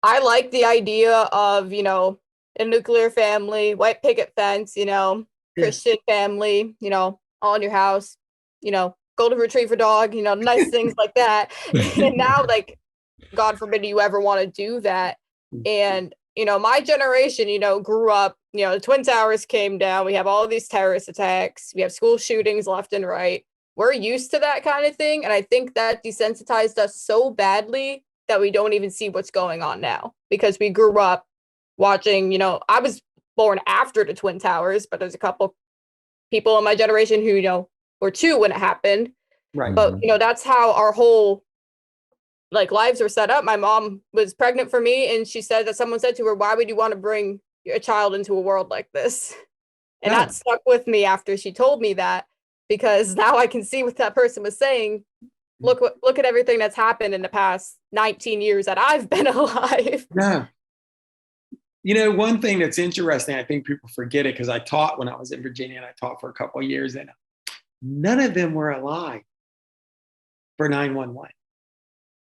I like the idea of, a nuclear family, white picket fence, Yeah. Christian family, all in your house, golden retriever dog, nice things like that. And now, like, God forbid you ever want to do that. And, my generation, grew up, the Twin Towers came down. We have all of these terrorist attacks. We have school shootings left and right. We're used to that kind of thing. And I think that desensitized us so badly that we don't even see what's going on now because we grew up watching, I was born after the Twin Towers, but there's a couple people in my generation who, were two when it happened. Right. But, that's how our whole like lives were set up. My mom was pregnant for me, and she said that someone said to her, "Why would you want to bring a child into a world like this?" And No. that stuck with me after she told me that, because now I can see what that person was saying. Look at everything that's happened in the past 19 years that I've been alive. No. One thing that's interesting, I think people forget it because I taught when I was in Virginia and I taught for a couple of years, and none of them were alive for 9/11.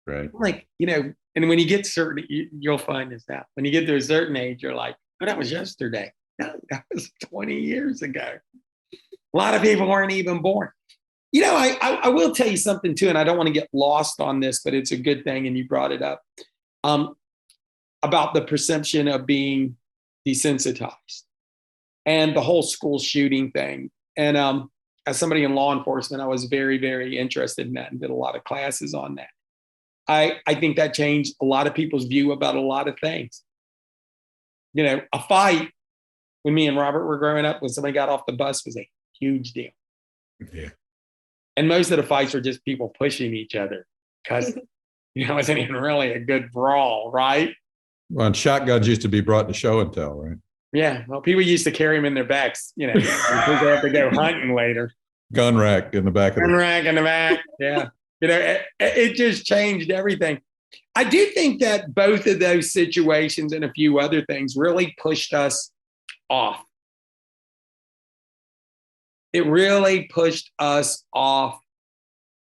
Right. Like, and when you get certain, you'll find this out. When you get to a certain age, you're like, oh, that was yesterday. No, that was 20 years ago. A lot of people weren't even born. I will tell you something too, and I don't want to get lost on this, but it's a good thing, and you brought it up, about the perception of being desensitized and the whole school shooting thing. And as somebody in law enforcement, I was very, very interested in that and did a lot of classes on that. I think that changed a lot of people's view about a lot of things. A fight when me and Robert were growing up, when somebody got off the bus, was a huge deal. Yeah. And most of the fights were just people pushing each other because it wasn't even really a good brawl, right? Well, and shotguns used to be brought to show and tell, right? Yeah. Well, people used to carry them in their backs, because they have to go hunting later. Gun rack in the back of Gun rack in the back. Yeah. It just changed everything. I do think that both of those situations and a few other things really pushed us off. It really pushed us off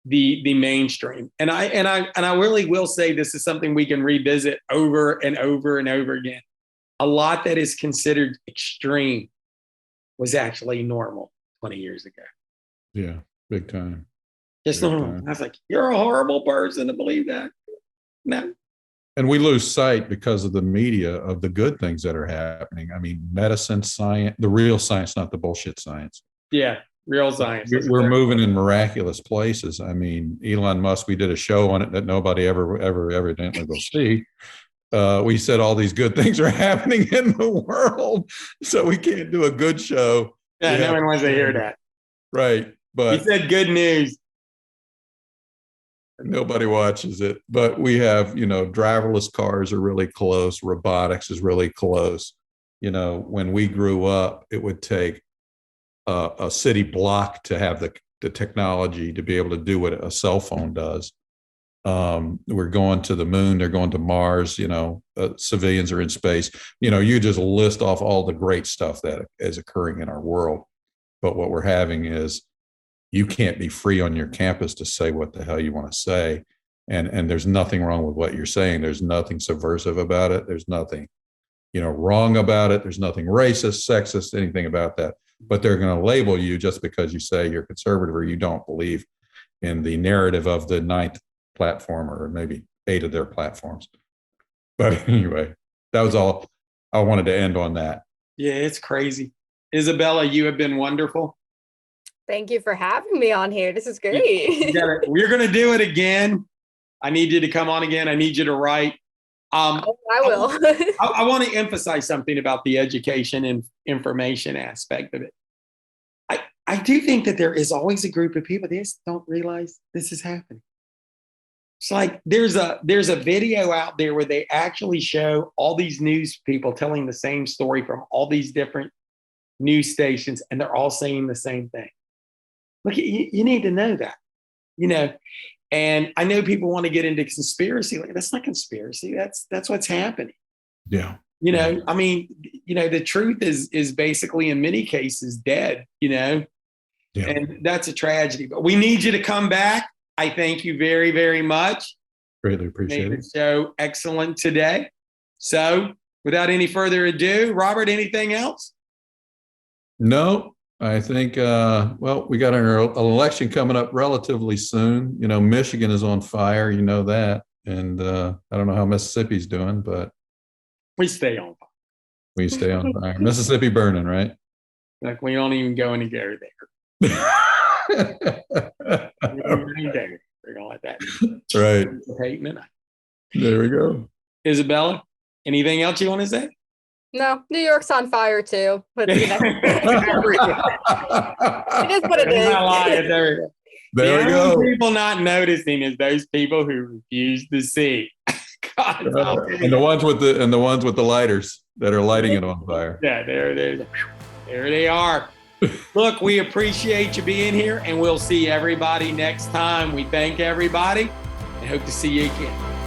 the mainstream. And I really will say this is something we can revisit over and over and over again. A lot that is considered extreme was actually normal 20 years ago. Yeah, big time. Just normal. I was like, you're a horrible person to believe that. No. And we lose sight because of the media of the good things that are happening. I mean, medicine, science, the real science, not the bullshit science. Yeah, real science. We're moving in miraculous places. I mean, Elon Musk, we did a show on it that nobody ever evidently will see. We said all these good things are happening in the world, so we can't do a good show. Yeah, no one wants to hear that. Right. But you said good news. Nobody watches it. But we have, driverless cars are really close. Robotics is really close. When we grew up, it would take a city block to have the technology to be able to do what a cell phone does. We're going to the moon. They're going to Mars. Civilians are in space. You just list off all the great stuff that is occurring in our world. But what we're having is you can't be free on your campus to say what the hell you want to say. And there's nothing wrong with what you're saying. There's nothing subversive about it. There's nothing, wrong about it. There's nothing racist, sexist, anything about that. But they're going to label you just because you say you're conservative or you don't believe in the narrative of the ninth platform or maybe 8 of their platforms. But anyway, that was all I wanted to end on that. Yeah, it's crazy. Isabella, you have been wonderful. Thank you for having me on here. This is great. We're going to do it again. I need you to come on again. I need you to write. I will. I want to emphasize something about the education and information aspect of it. I do think that there is always a group of people that just don't realize this is happening. It's like there's a video out there where they actually show all these news people telling the same story from all these different news stations, and they're all saying the same thing. Look, you need to know that, and I know people want to get into conspiracy. Like, that's not conspiracy. That's what's happening. Yeah. I mean, the truth is basically in many cases dead, yeah. And that's a tragedy, but we need you to come back. I thank you very, very much. Greatly appreciate it. So excellent today. So without any further ado, Robert, anything else? No, I think, well, we got an election coming up relatively soon. You know, Michigan is on fire, you know that. And I don't know how Mississippi's doing, but We stay on fire. we stay on fire. Mississippi burning, right? Like we don't even go any go there. We don't even go. We're gonna let that. Right. Hate midnight. There we go. Isabella, anything else you want to say? No, New York's on fire too. But you know, it is what it is. There we go. The people not noticing is those people who refuse to see. God, And the ones with the lighters that are lighting it on fire. Yeah, there they are. Look, we appreciate you being here, and we'll see everybody next time. We thank everybody and hope to see you again.